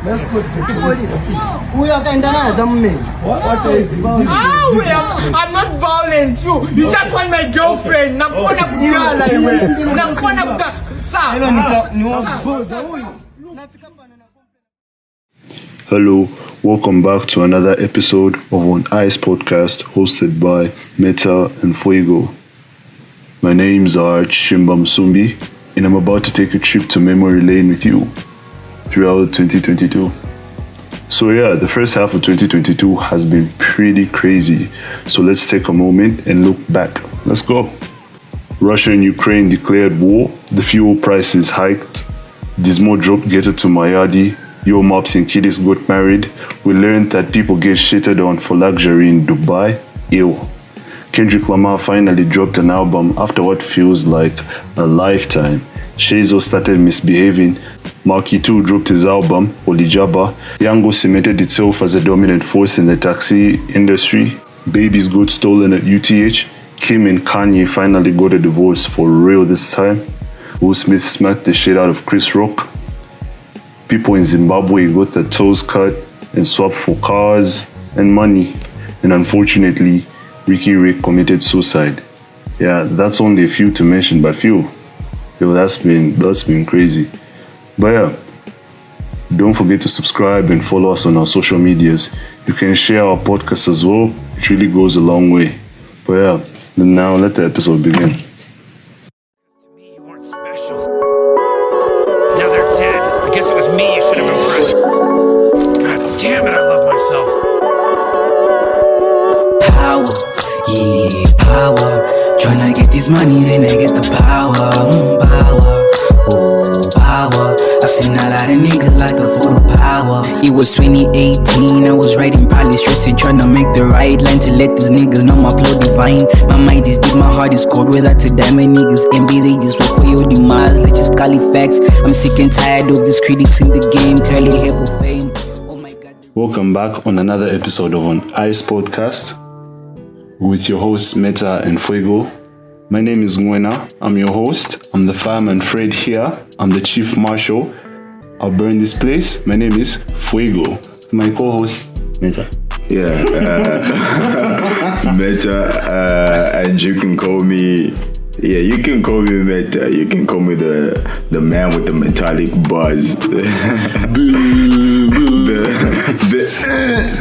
Let's go to the police. We are kind of nice, I'm me. What is it? I'm not violent. You just want my girlfriend. Nakona kujala iwe. Nakona kujala. Hello, welcome back to another episode of an ERIS podcast hosted by Meta and Fuego. My names are Shimba Musumbi, and I'm about to take a trip to memory lane with you throughout 2022. So yeah, the first half of 2022 has been pretty crazy. So let's take a moment and look back. Let's go. Russia and Ukraine declared war. The fuel prices hiked. Dismo dropped Ghetto to Mayadi. Yo Mops and Kiddies got married. We learned that people get shitted on for luxury in Dubai. Ew. Kendrick Lamar finally dropped an album after what feels like a lifetime. Shayzo started misbehaving. Marky 2 dropped his album, Olijaba. Yango cemented itself as a dominant force in the taxi industry. Babies got stolen at UTH. Kim and Kanye finally got a divorce for real this time. Will Smith smacked the shit out of Chris Rock. People in Zimbabwe got their toes cut and swapped for cars and money. And unfortunately, Ricky Rick committed suicide. Yeah, that's only a few to mention, but few. Yo, that's been crazy. But yeah, don't forget to subscribe and follow us on our social medias. You can share our podcast as well. It really goes a long way. But yeah, now let the episode begin. You weren't special. Now they're dead. I guess it was me you should have impressed. God damn it, I love myself. Power, yeah, power. Tryna get this money, then I get the power. Power, oh, power. I've seen a lot of niggas like a photo power. It was 2018, I was writing, probably stressing, tryna make the right line to let these niggas know my flow divine. My mind is deep, my heart is cold. Without to diamond niggas envy, they just wait for your demise. Let's just call it facts. I'm sick and tired of these critics in the game, clearly here for fame. Oh my God. Welcome back on another episode of an ERIS podcast with your hosts Meta and Fuego. My name is Ngwena. I'm your host. I'm the fireman Fred here. I'm the chief marshal. I'll burn this place. My name is Fuego. My co-host Meta. Yeah, Meta, and you can call me. Yeah, you can call me Meta. You can call me the man with the metallic buzz, the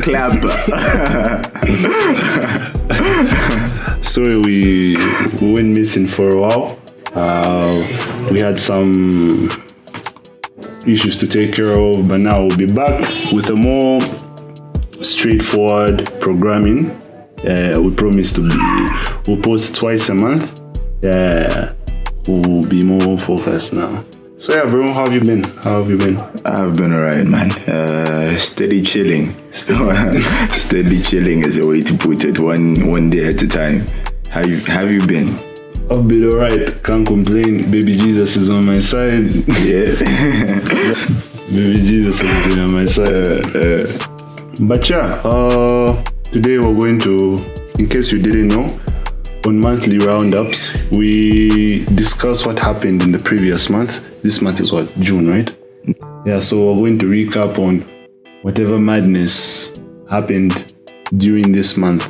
clapper. Sorry, we went missing for a while. We had some issues to take care of, but now we'll be back with a more straightforward programming. We promise we'll post twice a month. We'll be more focused now. So yeah, bro, how have you been? I've been alright, man. Steady chilling. Steady chilling is a way to put it. One day at a time. How have you been? I've been alright. Can't complain. Baby Jesus is on my side. Yeah. Baby Jesus has been on my side. But yeah, today we're going to, in case you didn't know, on monthly roundups, we discuss what happened in the previous month. This month is what? June, right? Yeah, so we're going to recap on whatever madness happened during this month.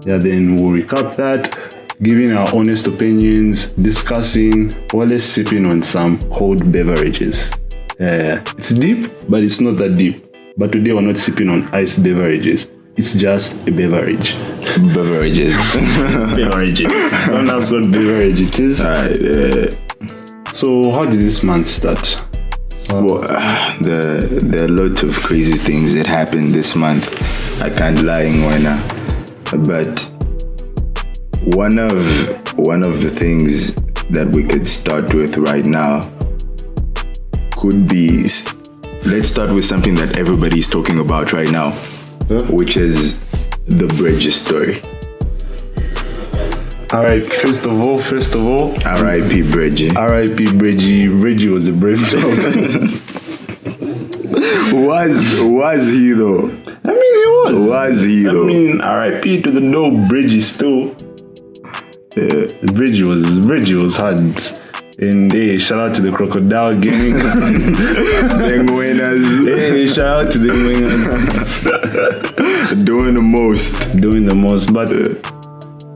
Yeah, then we'll recap that, giving our honest opinions, discussing, or less sipping on some cold beverages. It's deep, but it's not that deep. But today we're not sipping on iced beverages. It's just a beverage. Beverages. Beverages. Don't ask what beverage it is. So how did this month start? Well, there are a lot of crazy things that happened this month. I can't lie, Ngwena. But one of the things that we could start with right now could be, let's start with something that everybody's talking about right now, which is the Bridges story. Alright, first of all, R.I.P. Bridgie. R.I.P. Bridgie. Bridgie was a brave dog. Was he though? I mean, he was. Was he though? I mean, R.I.P. to the dog, Bridgie still. Bridgie was hard. And hey, shout out to the Crocodile gang. Gang winners. Hey, shout out to the winners. Doing the most. But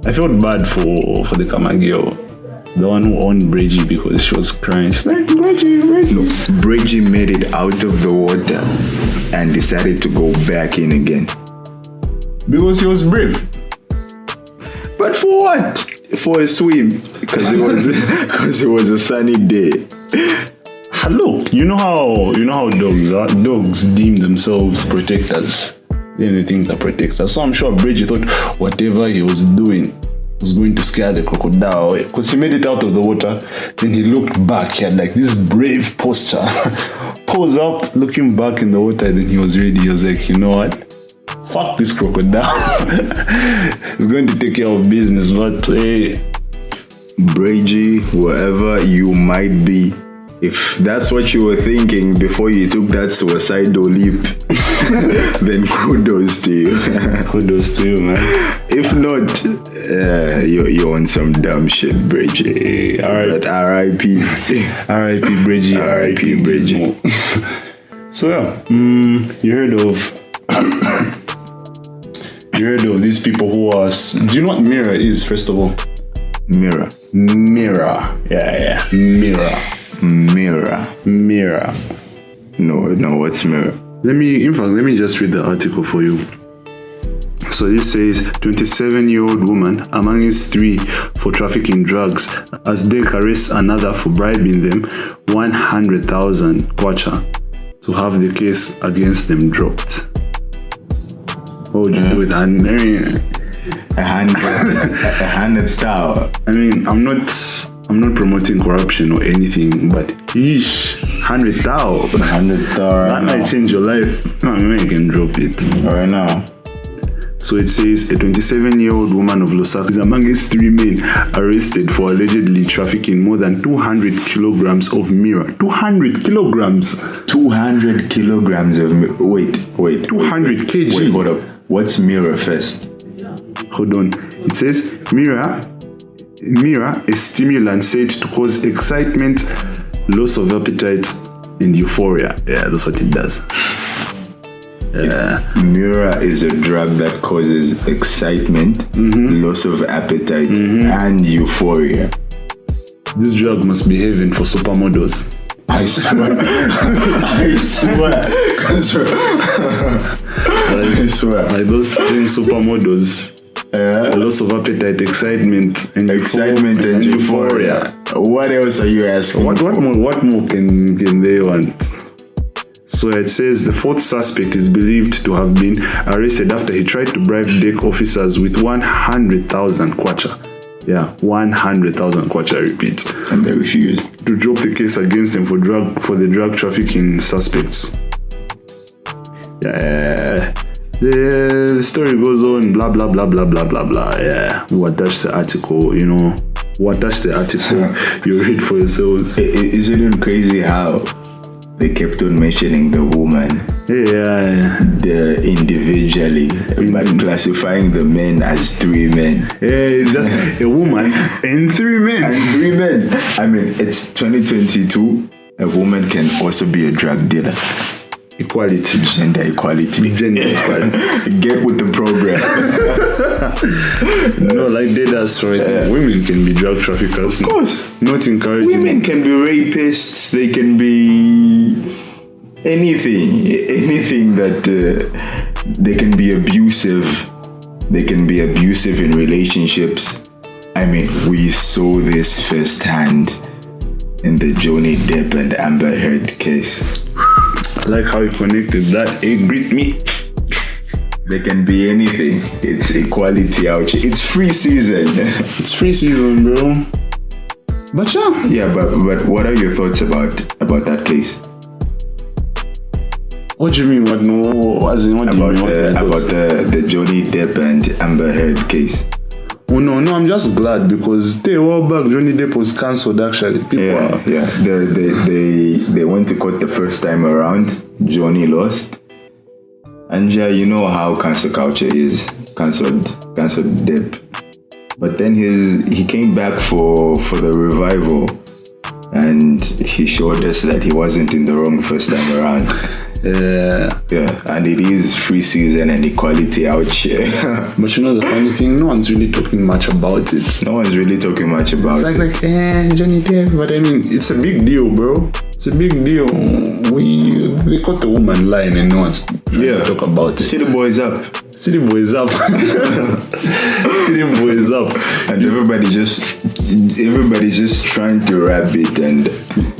I felt bad for the Kama girl. The one who owned Bridgie, because she was crying. She's like, Bridgie. No, Bridgie made it out of the water and decided to go back in again. Because he was brave. But for what? For a swim. Because it was a sunny day. Look, you know how dogs are. Dogs deem themselves protectors. Then they think they're protectors. So I'm sure Bridgie thought whatever he was doing was going to scare the crocodile away. Because he made it out of the water. Then he looked back. He had like this brave posture. Pose up, looking back in the water. Then he was ready. He was like, you know what? Fuck this crocodile. He's going to take care of business. But hey, Bridgie, wherever you might be, if that's what you were thinking before you took that suicidal leap, then kudos to you. Kudos to you, man. If not, you're on some dumb shit, Bridgie. But R.I.P. R.I.P. Bridgie. R.I.P. Bridgie. So yeah, you heard of these people who are... Do you know what mirror is, first of all? Mirror. Yeah. Mirror. No, what's mirror? Let me just read the article for you. So this says, 27-year-old woman amongst 3 for trafficking drugs as they arrest another for bribing them 100,000 kwacha to have the case against them dropped. What would you do with that? 100,000. I mean, I'm not promoting corruption or anything, but yeesh, 100,000. 100,000. That might change your life. No, you can drop it right now. So it says a 27-year-old woman of Lusaka is amongst 3 men arrested for allegedly trafficking more than 200 kilograms of mirror. 200 kilograms. 200 kilograms of mirror. Wait. 200 kg. Wait, hold up. What's mirror first? Hold on. It says mirror, a stimulant said to cause excitement, loss of appetite, and euphoria. Yeah, that's what it does. Mirror is a drug that causes excitement, loss of appetite, and euphoria. This drug must be heaven for supermodels. I swear. I swear. Like those 10 supermodels. Loss of appetite, excitement, and euphoria. What else are you asking? What more can they want? So it says the 4th suspect is believed to have been arrested after he tried to bribe DEC officers with 100,000 kwacha. Yeah, 100,000 kwacha, I repeat. And they refused to drop the case against them for the drug trafficking suspects. Yeah. The story goes on, blah blah blah blah blah blah blah. Yeah, we'll attach the article. You read for yourselves. Isn't it crazy how they kept on mentioning the woman? Yeah. The individually, but classifying the men as 3 men. Yeah, it's just a woman and 3 men. I mean, it's 2022. A woman can also be a drug dealer. Equality. Gender equality. Get with the program. No, like they does right now. Women can be drug traffickers. Of course. Not encouraging. Women can be rapists. They can be anything that they can be abusive. They can be abusive in relationships. I mean, we saw this firsthand in the Johnny Depp and Amber Heard case. I like how you connected that. Hey, greet me. They can be anything. It's equality out here. It's free season. It's free season, bro. But yeah. Yeah, but what are your thoughts about that case? What do you mean? What do you mean? About the Johnny Depp and Amber Heard case? Oh no, I'm just glad because a while back Johnny Depp was cancelled actually. They went to court the first time around. Johnny lost. And yeah, you know how cancel culture is. Cancelled Depp. But then he came back for the revival and he showed us that he wasn't in the wrong first time around. Yeah, and it is free season and equality out here. But you know the funny thing, no one's really talking much about it. No one's really talking much about it. Like Johnny Depp, but I mean, it's a big deal, bro. It's a big deal. They caught the woman lying and no one's trying to talk about it. City boy is up. City boy is up. City boy is up. And everybody just trying to wrap it. And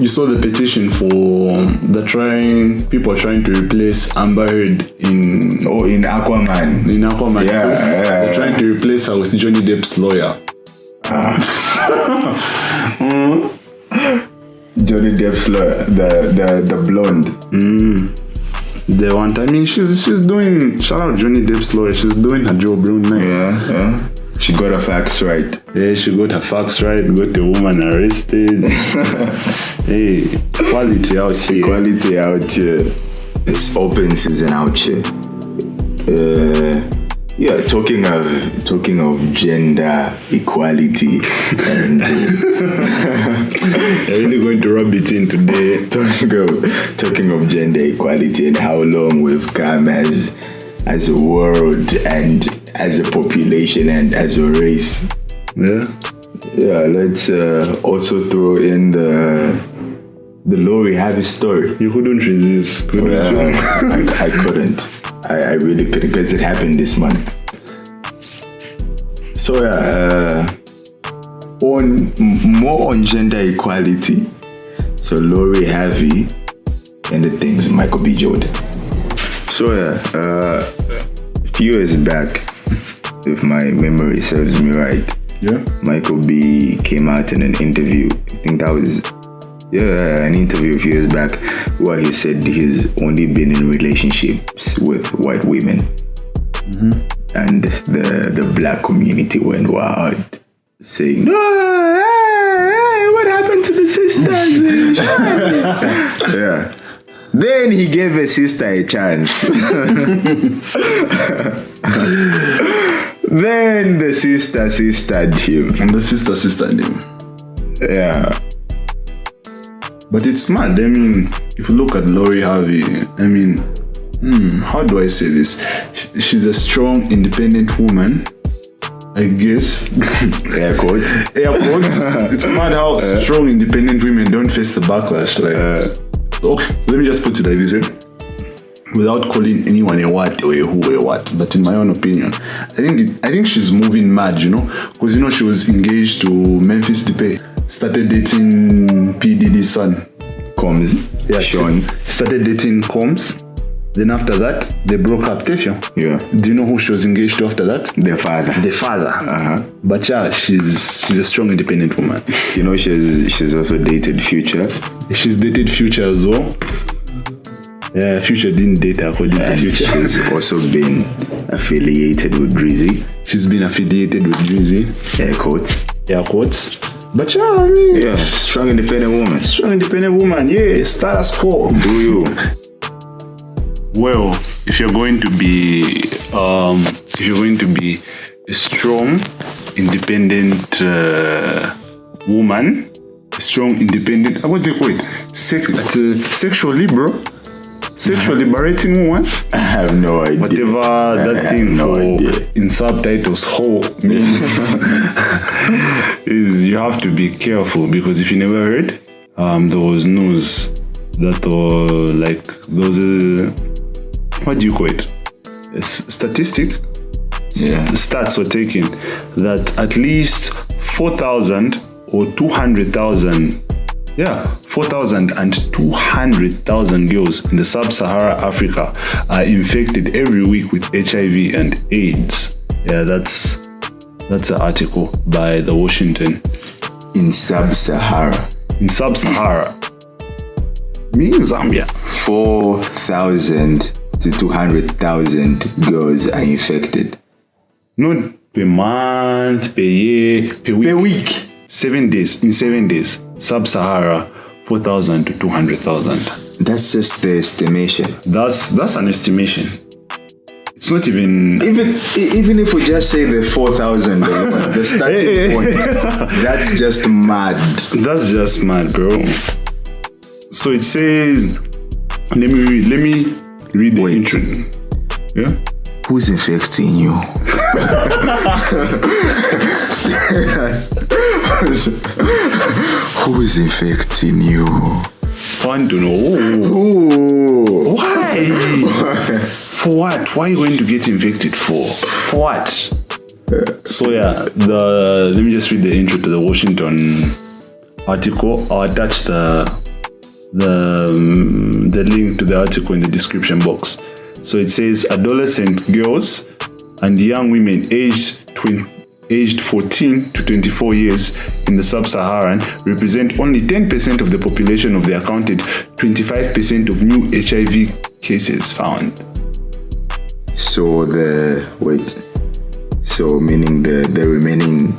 you saw the petition for people are trying to replace Amber Heard in Aquaman. In Aquaman. They're trying to replace her with Johnny Depp's lawyer. Johnny Depp's lawyer, the blonde. The one time, I mean, she's doing. Shout out Johnny Depp's lawyer. She's doing her job real nice. Yeah. She got her facts right. Yeah, she got her facts right. Got the woman arrested. Hey, quality out here. Quality out here. It's open season out here. Yeah, talking of gender equality, and you're really going to rub it in today. Talking of gender equality and how long we've come as a world and as a population and as a race. Yeah. Let's also throw in the Lori Harvey story. You couldn't resist, couldn't you? I couldn't. I really couldn't, because it happened this month. So more on gender equality. So Lori Harvey and the things with Michael B. Jordan. So a few years back, if my memory serves me right, Michael B. came out in an interview. I think that was an interview a few years back, where he said he's only been in relationships with white women. And the black community went wild, saying, "No, hey, what happened to the sisters?" Yeah. Then he gave a sister a chance. Then the sister sistered him. And the sister sistered him. Yeah. But it's mad. I mean, if you look at Lori Harvey, I mean, how do I say this? She's a strong, independent woman, I guess. Air quotes. It's mad how strong, independent women don't face the backlash. Okay, let me just put it like this, without calling anyone a what or a who or a what, but in my own opinion, I think she's moving mad, because she was engaged to Memphis Depay, started dating P. Diddy's son, Combs. Yeah, Sean. Started dating Combs. Then after that, they broke up. Tefia. Yeah. Do you know who she was engaged to after that? The father. The father. But yeah, she's a strong, independent woman. She's also dated Future. She's dated Future as well. Yeah, Future didn't date her according to Future. She's also been affiliated with Drizzy. She's been affiliated with Drizzy. Air quotes. Air quotes. But yeah, I mean, yeah, strong, independent woman. Strong, independent woman. Yeah, status quo. Do you? Well, if you're going to be a strong, independent woman, a strong, independent, what do you call it? Sexually, bro. Sexually liberating woman. I have no idea. Whatever that thing in subtitles whole means is you have to be careful, because if you never heard, there was news that what do you call it? A statistic? Yeah. Stats were taken that at least 4,000 or 200,000, 4,000 and 200,000 girls in the sub-Sahara Africa are infected every week with HIV and AIDS. Yeah, that's an article by the Washington. In sub-Sahara. Me in Zambia. 4,000 to 200,000 girls are infected. Not per month, per year, per week. Per week. 7 days. In 7 days. Sub-Sahara, 4,000 to 200,000. That's just the estimation. That's an estimation. It's not even if we just say the 4,000, the starting point, that's just mad. That's just mad, bro. So it says, let me read the intro. Yeah. Who's infecting you? Who's infecting you? I want to know. Ooh. Why? For what? Why are you going to get infected for? For what? So yeah, let me just read the intro to the Washington article. I'll attach the link to the article in the description box. So it says adolescent girls and young women aged 14 to 24 years in the sub-Saharan represent only 10% of the population of the accounted 25% of new HIV cases found. So meaning the remaining,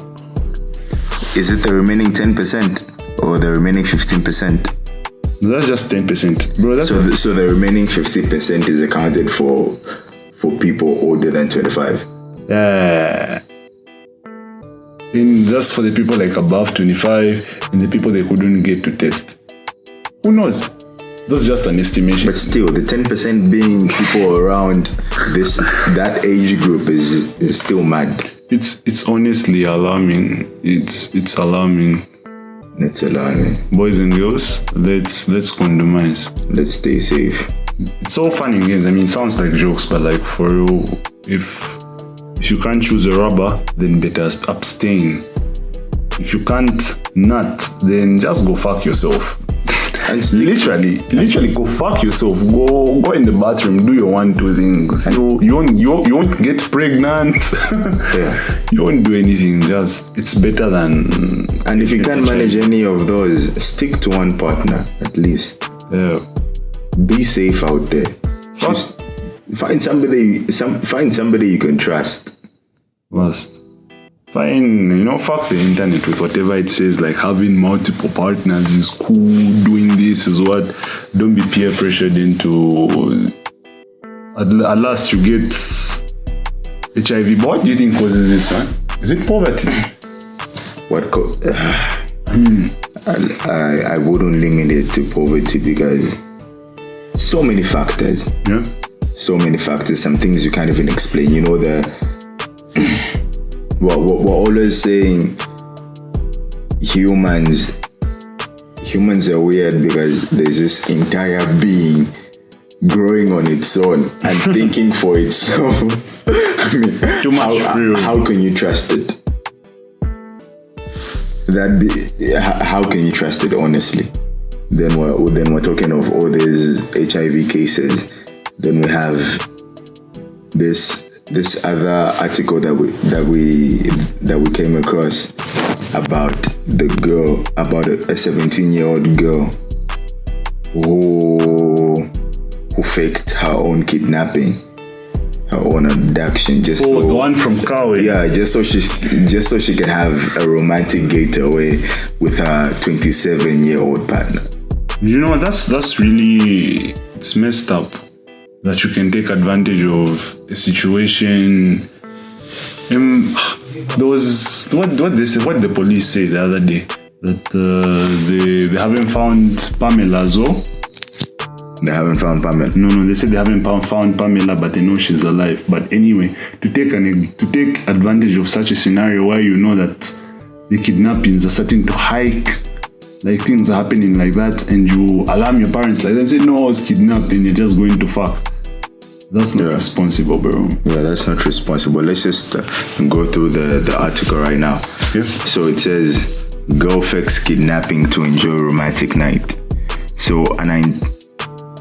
is it the remaining 10% or the remaining 15%? That's just 10%, bro. So the remaining 50% is accounted for people older than 25. Yeah. And that's for the people like above 25 and the people they couldn't get to test. Who knows? That's just an estimation. But still, the 10% being people around that age group is still mad. It's honestly alarming. It's alarming. It's alarming. Boys and girls, let's condomize. Let's stay safe. It's all fun and games. I mean, it sounds like jokes, but like for real, if you can't choose a rubber, then better abstain. If you can't nut, then just go fuck yourself. And literally go fuck yourself. Go in the bathroom, do your 1-2 things. You won't get pregnant. Yeah. You won't do anything. Just it's better than. And if you can't manage any of those, stick to one partner at least. Yeah. Be safe out there. Just find somebody you can trust. Must. Fine, fuck the internet with whatever it says, like having multiple partners is cool, doing this is what. Don't be peer pressured into. At last you get HIV. But what do you think causes this, man? Is it poverty? I wouldn't limit it to poverty because so many factors. Yeah. So many factors. Some things you can't even explain. We're always saying humans are weird because there's this entire being growing on its own and thinking for itself. I mean, too much how can you trust it? How can you trust it honestly? Then we're talking of all these HIV cases. Then we have this other article that we came across about a 17-year-old girl who faked her own kidnapping, her own abduction, the one from Kawe. Yeah, just so she can have a romantic getaway with her 27-year-old partner. That's really, it's messed up. That you can take advantage of a situation. There was what the police say the other day that they haven't found Pamela. So they haven't found Pamela. No, they said they haven't found Pamela, but they know she's alive. But anyway, to take advantage of such a scenario where you know that the kidnappings are starting to hike. Like things are happening like that, and you alarm your parents like that and say, no, I was kidnapped, and you're just going to fuck. That's not responsible, bro. Yeah, that's not responsible. Let's just go through the article right now. Yeah. So it says, girl fakes kidnapping to enjoy romantic night. So an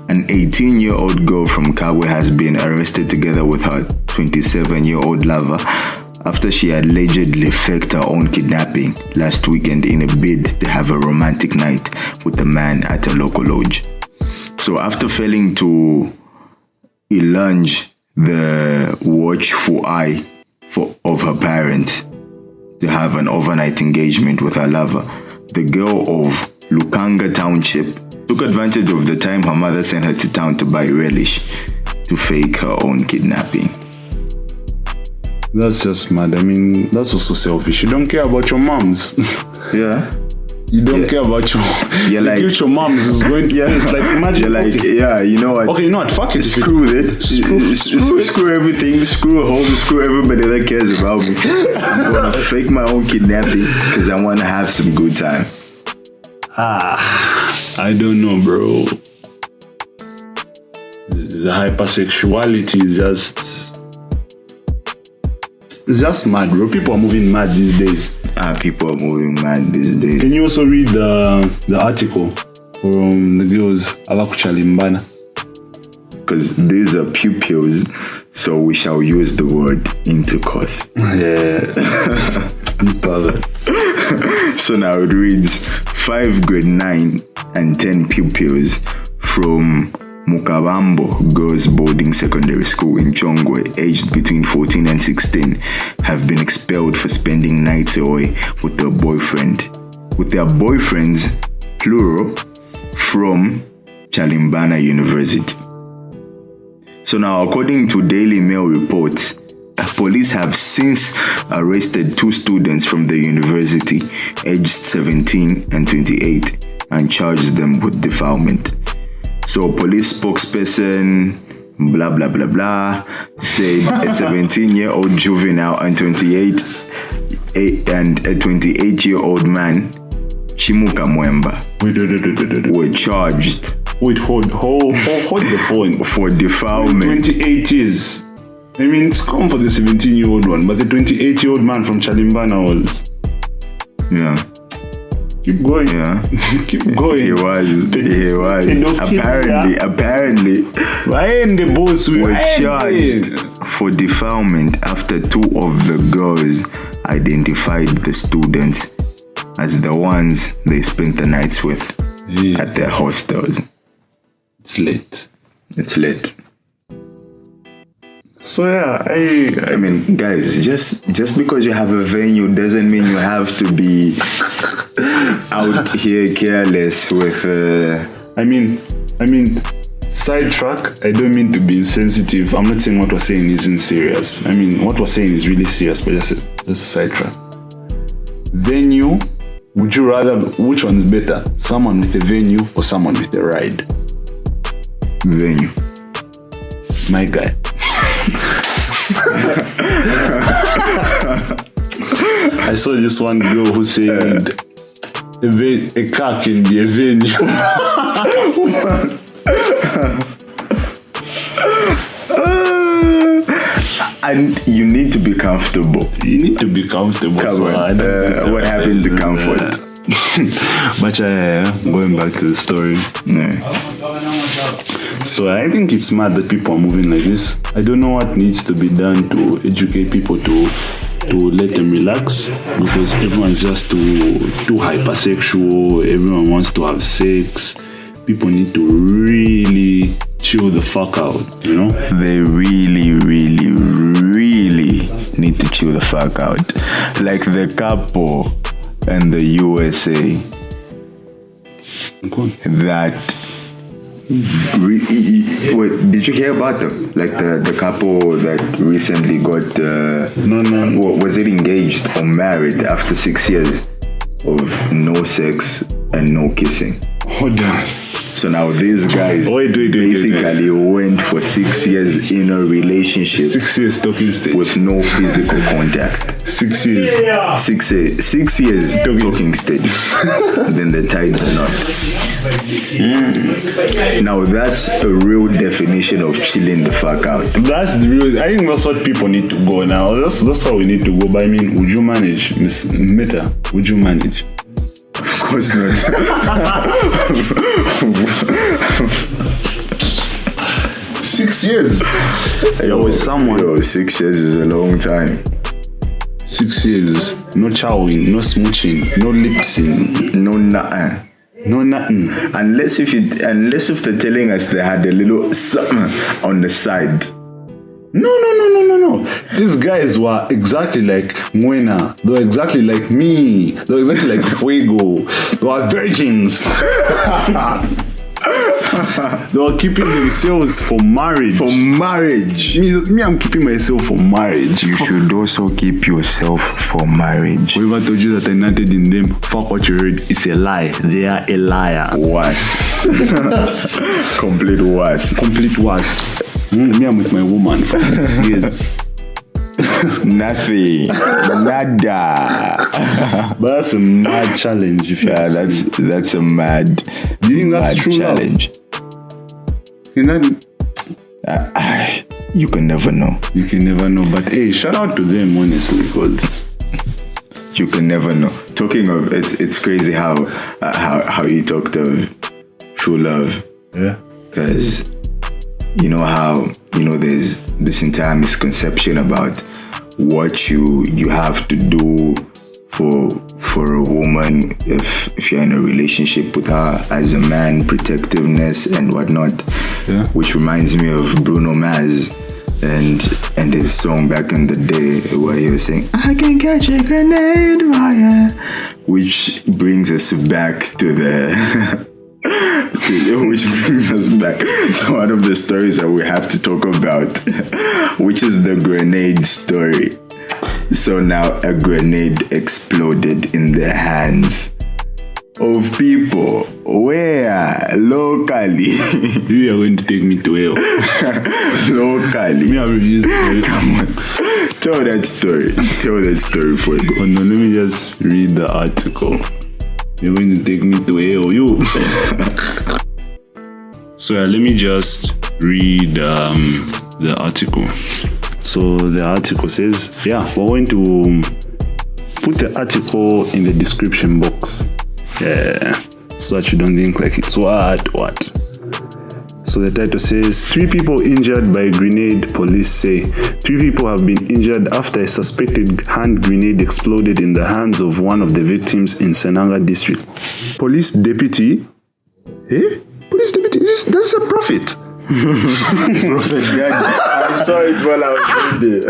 18-year-old girl from Kawe has been arrested together with her 27-year-old lover after she allegedly faked her own kidnapping last weekend in a bid to have a romantic night with a man at a local lodge. So after failing to elunge the watchful eye of her parents to have an overnight engagement with her lover, the girl of Lukanga Township took advantage of the time her mother sent her to town to buy relish to fake her own kidnapping. That's just mad. I mean, that's also selfish. You don't care about your moms. Yeah. You don't care about your... You're like... future moms is going to... It's like, imagine... You're like, yeah, you know what? Okay, you know what? Fuck it. Screw it. Screw everything. Screw home. Screw everybody that cares about me. I'm gonna fake my own kidnapping because I want to have some good time. I don't know, bro. The hypersexuality is just... It's just mad, bro. People are moving mad these days. People are moving mad these days. Can you also read the article from the girls Avakuchalimbana? Because these are pupils, so we shall use the word intercourse. Yeah. So now it reads 5 grade 9 and 10 pupils from Mukabambo Girls Boarding Secondary School in Chongwe, aged between 14 and 16, have been expelled for spending nights away with their boyfriends, plural, from Chalimbana University. So now, according to Daily Mail reports, police have since arrested 2 students from the university, aged 17 and 28, and charged them with defilement. So police spokesperson, blah, blah, blah, blah, said a 17-year-old juvenile and a 28-year-old man, Chimuka Mwemba, were charged. Wait, hold the phone. For defilement. 28 years. I mean, it's calm for the 17-year-old one, but the 28-year-old man from Chalimbana was... Yeah. Keep going. Yeah. Keep going. He was. Apparently. The boss were charged for defilement after 2 of the girls identified the students as the ones they spent the nights with at their hostels. It's late. So yeah, I mean, guys, just because you have a venue doesn't mean you have to be out here careless with. I mean, sidetrack. I don't mean to be insensitive. I'm not saying what we're saying isn't serious. I mean, what we're saying is really serious, but just a sidetrack. Venue. Would you rather? Which one's better? Someone with a venue or someone with a ride? Venue. My guy. I saw this one girl who said a car can be a venue. And you need to be comfortable. What happened to comfort? But going back to the story. So I think it's mad that people are moving like this. I don't know what needs to be done to educate people to let them relax, because everyone's just too hypersexual. Everyone wants to have sex. People need to really chill the fuck out, you know? They really, really, really need to chill the fuck out. Like the couple in the USA that... Wait, did you hear about them? Like the couple that recently got... No. Was it engaged or married after 6 years of no sex and no kissing? Hold on. So now these guys basically went for 6 years in a relationship. 6 years talking stage. With no physical contact. 6 years. 6 years talking stage. Then they tied the knot. Now that's a real definition of chilling the fuck out. That's the real. I think that's what people need to go now. That's what we need to go. But I mean, would you manage, Miss Meta? Would you manage? Of course not. 6 years. With someone. 6 years is a long time. 6 years. No chowing, no smooching, no lip-syncing, no nothing. No nothing. Unless if they're telling us they had a little something on the side. No. These guys were exactly like Mwena. They were exactly like me. They were exactly like Fuego. They were virgins. They were keeping themselves for marriage. For marriage. Me, I'm keeping myself for marriage. You should also keep yourself for marriage. Whoever told you that I nutted in them, fuck what you heard. It's a lie. They are a liar. Worse. Complete worse. Complete worse. Me, I'm with my woman for 6 years. Nothing. Nada. But that's a mad challenge. If you That's a mad. Do you think that's true challenge? You know, you can never know. you can never know. But hey, shout out to them honestly, because You can never know. Talking of it's crazy how you talked of true love. yeah. Because you know how there's this entire misconception about what you have to do for a woman if you're in a relationship with her as a man, protectiveness and whatnot. Yeah. Which reminds me of Bruno Mars and his song back in the day where he was saying, I can catch a grenade fire, which brings us back to the which brings us back to one of the stories that we have to talk about, which is the grenade story. So now a grenade exploded in the hands of people where locally. You are going to take me to hell. Locally. Me, I refuse. Come on. Tell that story before you go. Oh no, let me just read the article. You're going to take me to hell, you. So let me just read the article. So the article says, we're going to put the article in the description box. Yeah, so that you don't think like it's what. So the title says, 3 people injured by grenade, police say. 3 people have been injured after a suspected hand grenade exploded in the hands of one of the victims in Senanga district. Police deputy, that's a prophet. Prophet Gandhi. I saw it while I was reading.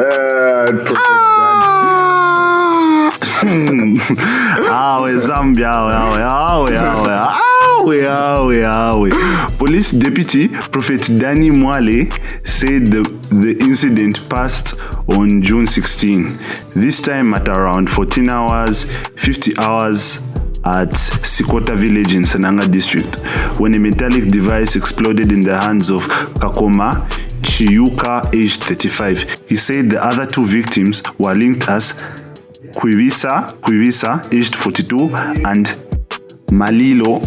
Police deputy Prophet Danny Mwale said the incident passed on June 16, this time at around 50 hours at Sikota village in Senanga district, when a metallic device exploded in the hands of Kakoma Chiyuka, aged 35. He said the other 2 victims were linked as Kwivisa, aged 42, and Malilo,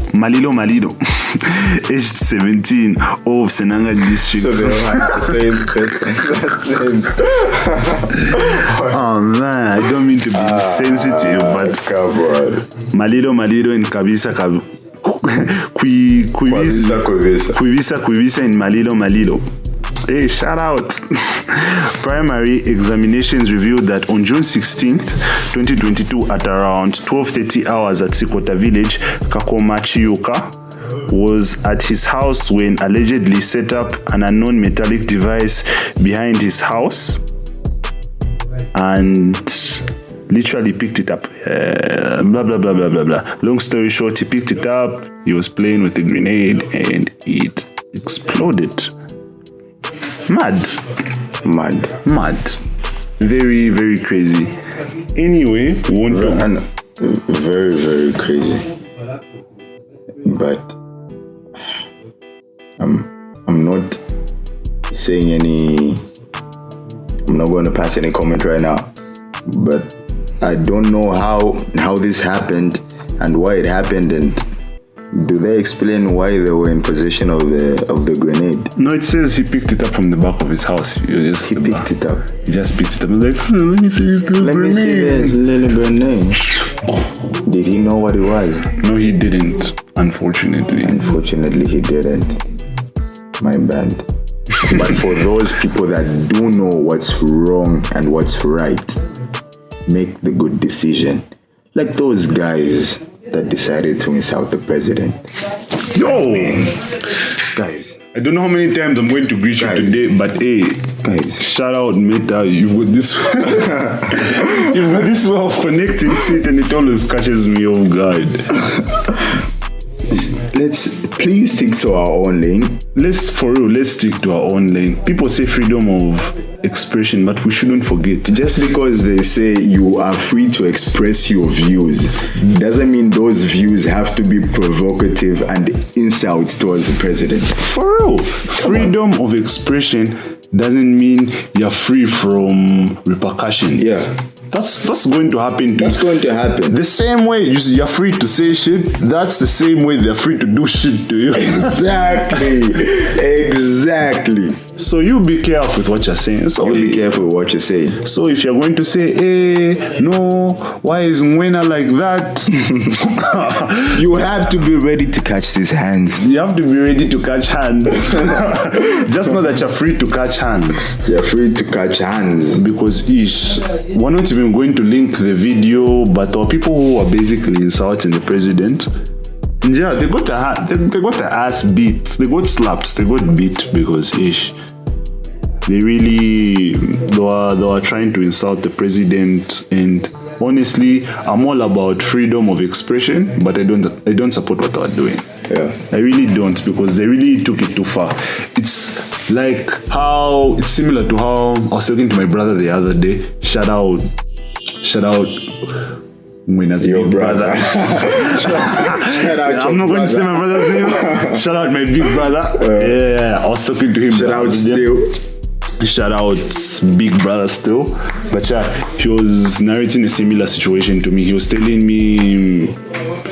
aged 17, of Senanga district. So they all had the same. Oh man, I don't mean to be sensitive, but Come on. Malilo and Kwivisa in Malilo. Hey, shout out. Primary examinations revealed that on June 16th, 2022, at around 12:30 hours at Sikota village, Kakoma Chiyuka was at his house when allegedly set up an unknown metallic device behind his house and literally picked it up. Blah, blah, blah, blah, blah, blah. Long story short, he picked it up, he was playing with a grenade and it exploded. Mad. Very, very crazy. Anyway, we want to... Very, very crazy. But I'm not saying I'm not going to pass any comment right now, but I don't know how this happened and why it happened, and do they explain why they were in possession of the grenade? No, it says he picked it up from the back of his house. He picked it up. He just picked it up. He was like, let me see this little grenade. Did he know what it was? No, he didn't, unfortunately. Unfortunately, he didn't. My bad. But for those people that do know what's wrong and what's right, make the good decision. Like those guys that decided to insult the president. Yo! Guys, I don't know how many times I'm going to greet you today, but hey, guys, shout out Meta, you've got this way of connecting shit and it always catches me off guard. let's please stick to our own lane. Let's stick to our own lane. People say freedom of expression, but we shouldn't forget. Just because they say you are free to express your views doesn't mean those views have to be provocative and insults towards the president. For real, freedom of expression doesn't mean you're free from repercussions. Yeah. That's going to happen. That's going to happen. The same way you're free to say shit, that's the same way they're free to do shit to you. Exactly. So you be careful with what you're saying. So You be careful with what you're saying. So if you're going to say, hey, no, why is Mwena like that? You have to be ready to catch these hands. You have to be ready to catch hands. Just know that you're free to catch hands. You're free to catch hands. Because we're not even going to link the video, but there are people who are basically insulting the president. Yeah, they got their ass beat. They got slapped. They got beat because they were trying to insult the president. And honestly, I'm all about freedom of expression, but I don't support what they're doing. Yeah, I really don't, because they really took it too far. It's like it's similar to how I was talking to my brother the other day. Shout out. Winners, your big brother. Shout out I'm not going to say my brother's name. Shout out my big brother. Yeah, I was talking to him. Shout out still. Shout out big brother still. But yeah, he was narrating a similar situation to me. He was telling me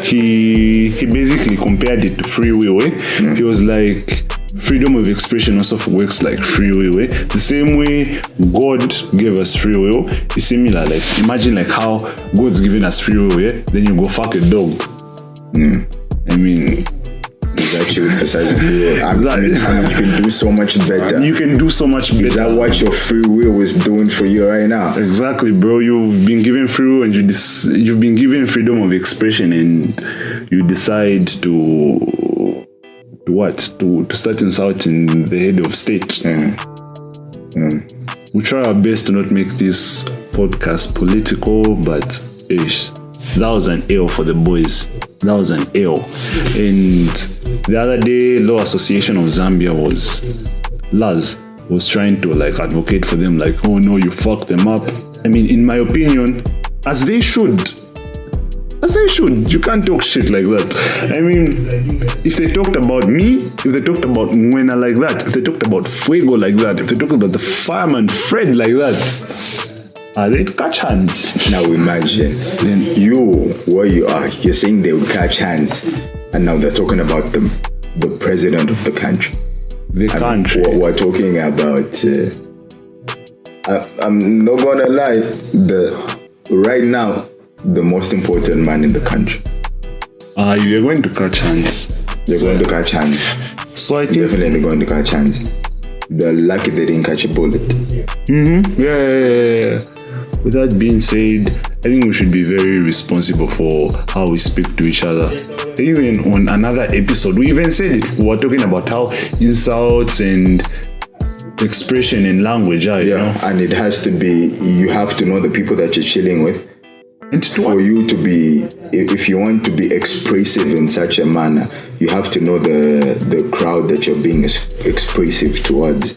he basically compared it to free will. He was like, freedom of expression also works like free will. The same way God gave us free will is similar. Like, imagine like how God's giving us free will, then you go fuck a dog. I mean, is actually exercising free will. I mean, you can do so much better. You can do so much better. Is that what your free will is doing for you right now? Exactly, bro. You've been given free will, and you've been given freedom of expression, and you decide to start insulting the head of state. We try our best to not make this podcast political, but that was an L for the boys. That was an L. And the other day, Law Association of Zambia was trying to like advocate for them, like, oh no, you fucked them up. I mean, in my opinion, as they should. You can't talk shit like that. I mean, if they talked about me, if they talked about Mwena like that, if they talked about Fuego like that, if they talked about the fireman Fred like that, they'd catch hands. Now imagine, where you are, you're saying they would catch hands, and now they're talking about the president of the country. We're talking about, I'm not gonna lie, right now, the most important man in the country. You're going to catch hands. They're going to catch hands. So I think definitely going to catch hands. They're lucky they didn't catch a bullet. Yeah. With that being said, I think we should be very responsible for how we speak to each other. Even on another episode, we even said it. We were talking about how insults and expression and language are, you know? And it has to be, you have to know the people that you're chilling with. For you to be, if you want to be expressive in such a manner, you have to know the crowd that you're being expressive towards.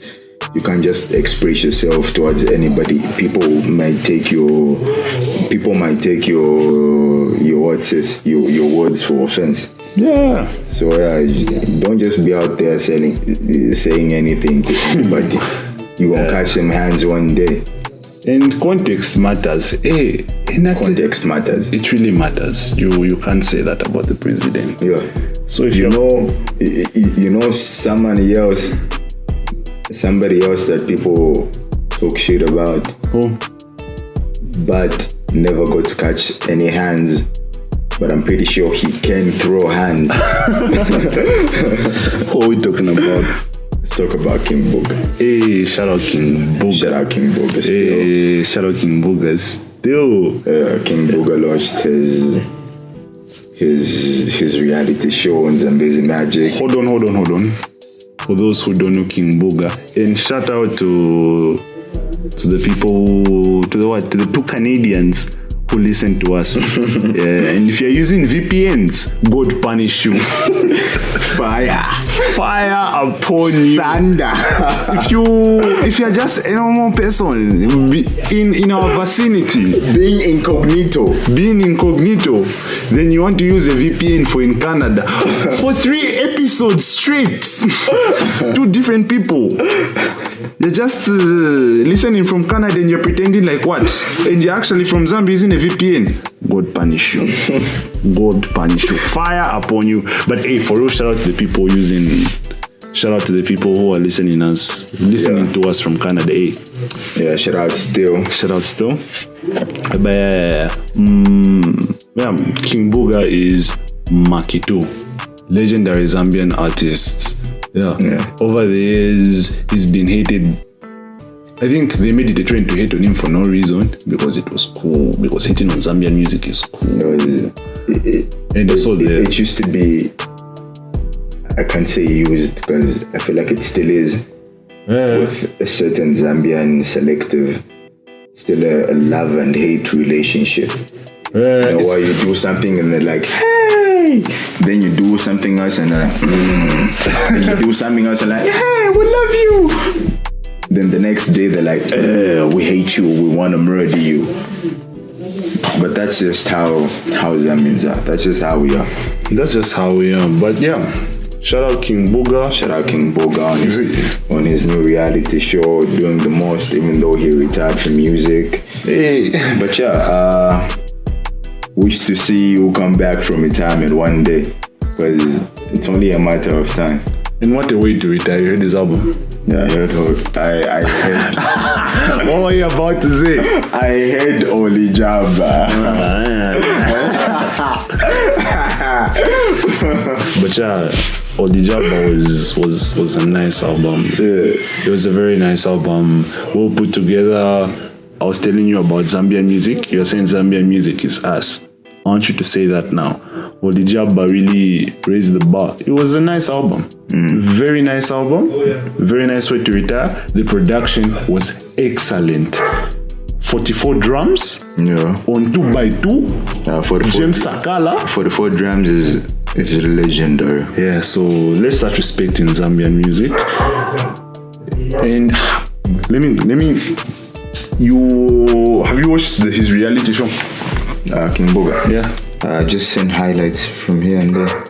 You can't just express yourself towards anybody. People might take your words for offense. Yeah. So don't just be out there saying anything to anybody. You won't catch them hands one day. And context matters. Context matters. It really matters. You can't say that about the president. Yeah. So if you know somebody else that people talk shit about, but never got to catch any hands, but I'm pretty sure he can throw hands. What are we talking about? Let's talk about King Booga. Shout out King Booga. Shout out King Booga still. Shout out King Booga still. King Booga launched his reality show on Zambezi Magic. Hold on. For those who don't know King Booga, and shout out to the people, to the two Canadians who listen to us. Yeah, and if you're using VPNs, God punish you. Fire upon you. Thunder. If you're just a normal person in our vicinity, Being incognito, then you want to use a VPN for in Canada for 3 episodes straight. 2 different people. You're just listening from Canada and you're pretending like what? And you're actually from Zambia using a VPN. God punish you. God punish you. Fire upon you. But hey, for real, shout out to the people who are listening to us from Canada. Hey. yeah, shout out still. But King Booga is Makitu, legendary Zambian artist. Yeah. Over the years, he's been hated. I think they made it a trend to hate on him for no reason, because it was cool. Because hating on Zambian music is cool. It used to be, I can't say used because I feel like it still is. With a certain Zambian selective, still a love and hate relationship. Where you do something and they're like, hey, then you do something else and they're like, and you do something else and like, hey, we love you. Then the next day they're like, we hate you, we want to murder you. But that's just how Zambians are. That's just how we are. But yeah, shout out King Booga on his new reality show, doing the most, even though he retired from music. Hey. But yeah, wish to see you come back from retirement one day, because it's only a matter of time. And what a way to retire. You heard his album? Yeah, I heard. What were you about to say? I heard Oli Jabba. But yeah, Oli Jabba was a nice album. Yeah. It was a very nice album, well put together. I was telling you about Zambian music. You're saying Zambian music is us. I want you to say that now. Oli Jabba really raised the bar. It was a nice album. Very nice album. Very nice way to retire. The production was excellent. 44 drums. Yeah. On 2x2. 44. James Sakala. 44 drums is legendary. Yeah, so let's start respecting Zambian music. And let me. Have you watched his reality show? King Booga. Yeah. Just send highlights from here and there.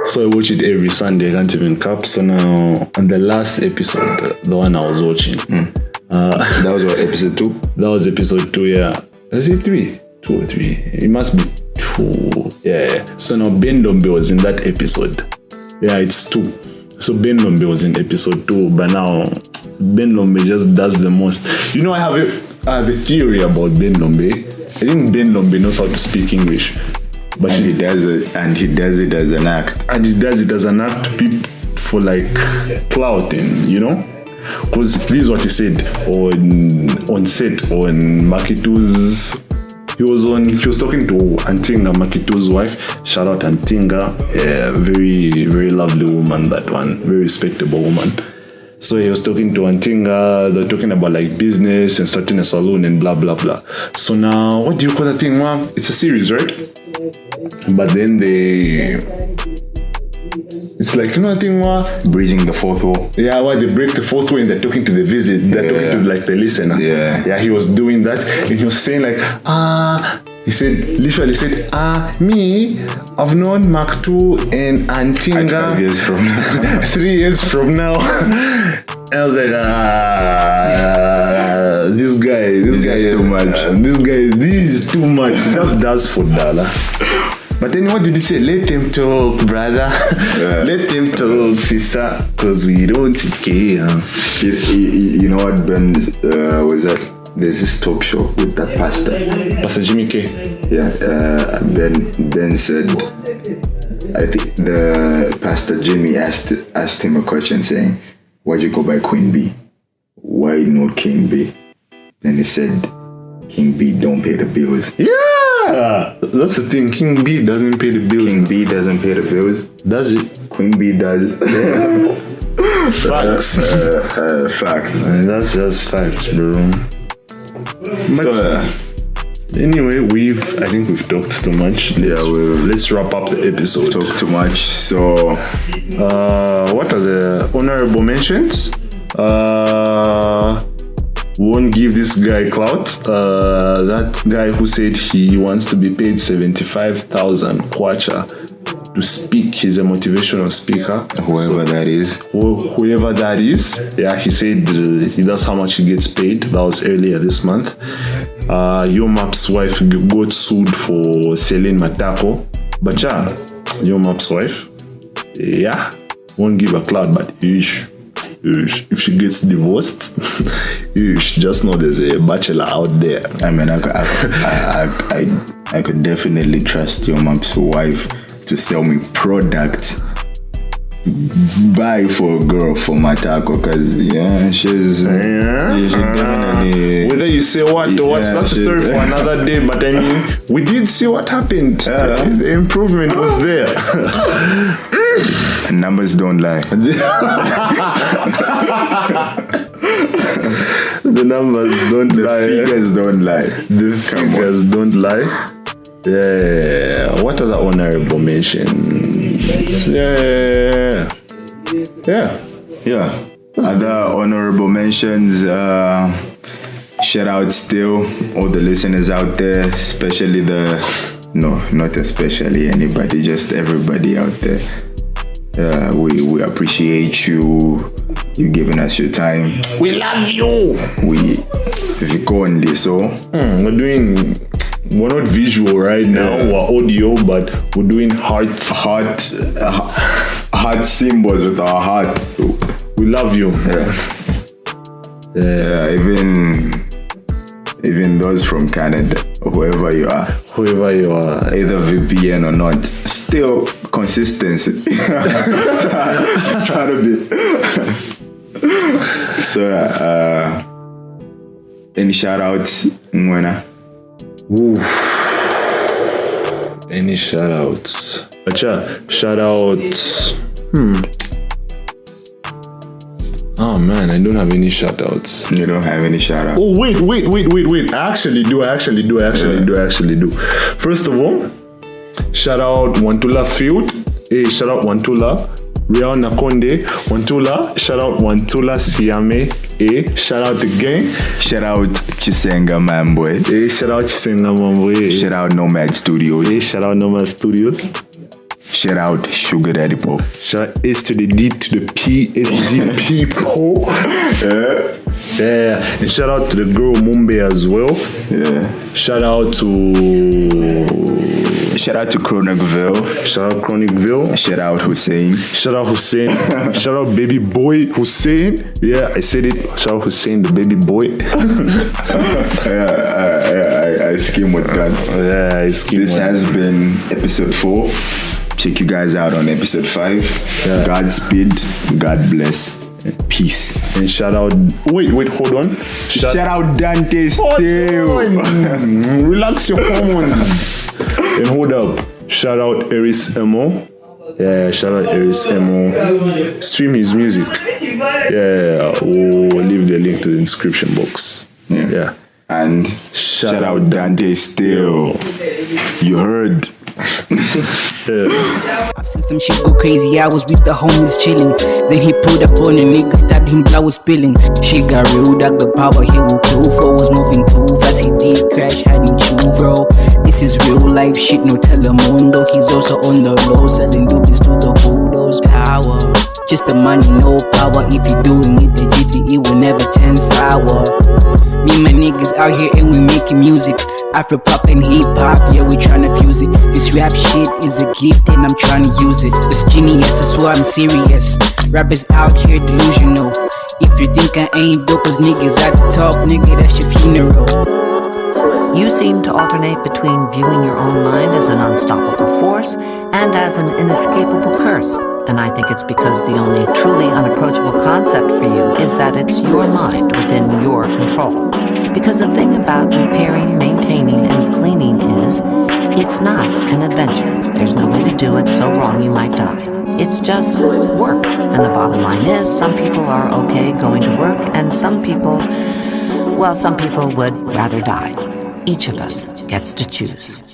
So I watch it every Sunday. I can't even cap. So now on the last episode, the one I was watching. That was what, episode 2? That was episode 2, yeah. Is it 3? 2 or 3? It must be 2. Yeah. So now Ben Lombe was in that episode. Yeah, it's 2. So Ben Lombe was in episode 2, but now Ben Lombe just does the most. You know, I have a theory about Ben Lombe. I think Ben Lombe knows how to speak English. But he does it as an act. And he does it as an act for like clout, and you know? Because this is what he said on set on Makitu's. He was talking to Antinga, Makitu's wife. Shout out Antinga. Yeah, very, very lovely woman, that one. Very respectable woman. So he was talking to Antinga. They're talking about like business and starting a salon and blah blah blah. So now, what do you call that thing, mom? It's a series, right? But then it's like, you know that thing, breaching the fourth wall. Yeah, why they break the fourth wall and they're talking to the talking to like the listener. Yeah, he was doing that and he was saying like, he literally said, me, I've known Mark 2 and Antinga 5 years from now. 3 years from now. And I was like, this guy is too much. This is too much. He just does for dollar. But then what did he say? Let them talk, brother. Yeah. Let them talk, sister, because we don't care. You know what Ben was that? There's this talk show with that pastor. Pastor Jimmy K. Yeah, Ben said, I think the Pastor Jimmy asked him a question saying, why'd you go by Queen B? Why not King B? Then he said, King B don't pay the bills. Yeah, that's the thing. King B doesn't pay the bills. King B doesn't pay the bills. Does it? Queen B does. Facts. Facts. That's just facts, bro. Anyway, I think we've talked too much. Let's wrap up the episode. Talk too much. So, what are the honorable mentions? Won't give this guy clout. That guy who said he wants to be paid 75,000 kwacha to speak. He's a motivational speaker. Whoever that is. Whoever that is. Yeah, he said that's how much he gets paid. That was earlier this month. Yomap's wife got sued for selling matako. But yeah, Yomap's wife, yeah, won't give a clout, but if she gets divorced, just know there's a bachelor out there. I mean, I could definitely trust your mom's wife to sell me products. Buy for a girl for Matako, because she's definitely. Whether you say what or what, that's a story for another day. But I mean, we did see what happened. The improvement was there. Numbers don't lie. The numbers don't lie. The figures don't lie. The figures don't lie. Yeah. What other honorable mentions? Yeah. Other honorable mentions. Shout out still all the listeners out there, especially not especially anybody, just everybody out there. We appreciate you giving us your time. We love you. We go on this, so we're not visual right now, we're audio, but we're doing heart symbols with our heart. We love you. Even those from Canada, whoever you are, either VPN or not, still consistency. Try to be. So, any shout outs, Mwena? Any shout outs? Shout outs. Oh man, I don't have any shout outs. You don't have any shout outs? Oh wait. I actually do. First of all, shout out Wantula Field. Hey, shout out Wantula. Riao Nakonde, Wantula. Shout out Wantula Siame. Hey, shout out the gang. Shout out Chisenga Mamboy. Hey, shout out Chisenga Mamboy. Shout out Nomad Studios. Hey, shout out Nomad Studios. Shout out Sugar Daddy Po. Shout out S to the D to the P, SGP Po. Yeah. And shout out to the girl Mumbai as well. Yeah. Shout out to Chronicville. Shout out Chronicville. Shout out Hussein. Shout out baby boy Hussein. Yeah, I said it. Shout out Hussein, the baby boy. I scheme with that. Yeah, I scheme. This has been episode 4. Check you guys out on episode 5. Yeah. Godspeed. God bless. Peace. And shout out. Wait, hold on. Shout out Dante still. Relax your hormones. And hold up. Shout out ERIS Emo. Yeah, shout out ERIS Emo. Stream his music. Yeah, we'll leave the link to the description box. Yeah. And shout out Dante still. You heard. I've seen some shit go crazy, I was with the homies chilling. Then he pulled up on a nigga, stabbed him, blood was spilling. Shit got real, that the power he will kill for was moving too fast, he did crash, had him chew, bro. This is real life shit, no telemundo. He's also on the low, selling doobies to the bulldoze. Power, just the money, no power. If you doing it, the GTE will never turn sour. Me and my niggas out here and we making music. Afro pop and hip hop, yeah, we tryna fuse it. This rap shit is a gift and I'm tryna use it. It's genius, that's why I'm serious. Rappers out here delusional. If you think I ain't dope, cause niggas at the top, nigga, that's your funeral. You seem to alternate between viewing your own mind as an unstoppable force and as an inescapable curse. And I think it's because the only truly unapproachable concept for you is that it's your mind within your control. Because the thing about repairing, maintaining, and cleaning is, it's not an adventure. There's no way to do it so wrong you might die. It's just work. And the bottom line is, some people are okay going to work, and some people would rather die. Each of us gets to choose.